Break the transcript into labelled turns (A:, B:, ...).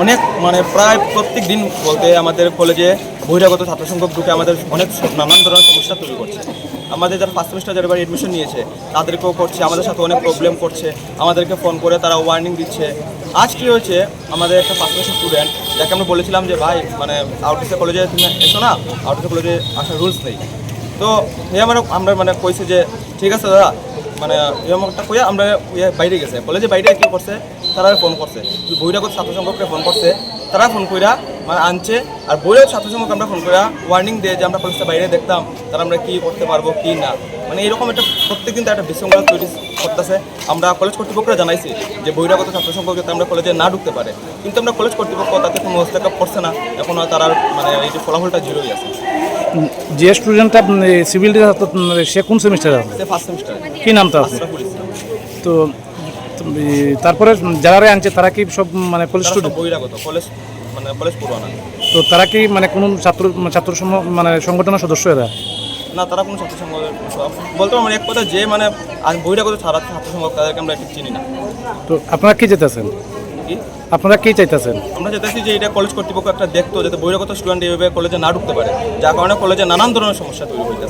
A: অনেক মানে প্রায় প্রত্যেক দিন বলতে আমাদের কলেজে বহিরাগত ছাত্র সংখ্যক ঢুকে আমাদের অনেক নানান ধরনের সমস্যা তৈরি করছে। আমাদের যারা ফার্স্ট সেমিস্টার যারা এবার এডমিশন নিয়েছে তাদেরকেও করছে, আমাদের সাথে অনেক প্রবলেম করছে, আমাদেরকে ফোন করে তারা ওয়ার্নিং দিচ্ছে। আজ কী হয়েছে, আমাদের একটা ফার্স্ট সেমিস্টার স্টুডেন্ট যাকে আমরা বলেছিলাম যে ভাই মানে আউটডোর কলেজে তুমি এসো না, আউটডোর কলেজে আসার রুলস নেই। তো আমরা মানে কইছে যে ঠিক আছে দাদা, মানে একটা কইয়া আমরা বাইরে গেছে, কলেজে বাইরে কী করছে তারা ফোন করছে, বহিরাগত ছাত্র সংখ্যককে ফোন করছে, তারা ফোন কইরা মানে আনছে। আর বইয়ের ছাত্র সংখ্যক আমরা ফোন কইরা ওয়ার্নিং দিয়ে যে আমরা কলেজটা বাইরে দেখতাম, তারা আমরা কী করতে পারবো কী না, মানে এরকম একটা প্রত্যেকদিন একটা বিশৃঙ্খলা তৈরি করতেছে। আমরা কলেজ কর্তৃপক্ষরা জানাইছি যে বহিরাগত ছাত্র সংখ্যক যাতে আমরা কলেজে না ঢুকতে পারে, কিন্তু আমরা কলেজ কর্তৃপক্ষ তাতে কোনো হস্তক্ষেপ করছে না, এখন তারা মানে এই যে ফলাফলটা জিরোই আছে।
B: যে স্টুডেন্টটা সিভিল সে কোন সেমিস্টারে আছে?
A: সে ফার্স্ট সেমিস্টার।
B: কি নামটা আছে?
A: আশরাফুল ইসলাম।
B: তো তারপরে যারা আনছে তারা কি সব মানে কলেজ
A: তারা সব
B: স্টুডেন্ট?
A: বহিরাগত কলেজ মানে কলেজ পড়ুয়া না।
B: তো তারা কি মানে কোনো ছাত্র মানে সংগঠনের সদস্য এরা?
A: না, তারা কোনো ছাত্র সংঘ বলতে পারবো না। এক কথা যে মানে বহিরাগত ছাত্র সংঘ তাদেরকে আমরা ঠিক চিনি না।
B: তো আপনারা কি চাইতেছেন?
A: কি
B: আপনারা কি চাইতেছেন?
A: আমরা চাইতেছি যে এটা কলেজ কর্তৃপক্ষ একটা দেখতো যাতে বহিরাগত স্টুডেন্ট এইভাবে কলেজে না ঢুকতে পারে, যার কারণে কলেজে নানান ধরনের সমস্যা তৈরি হইতেছে।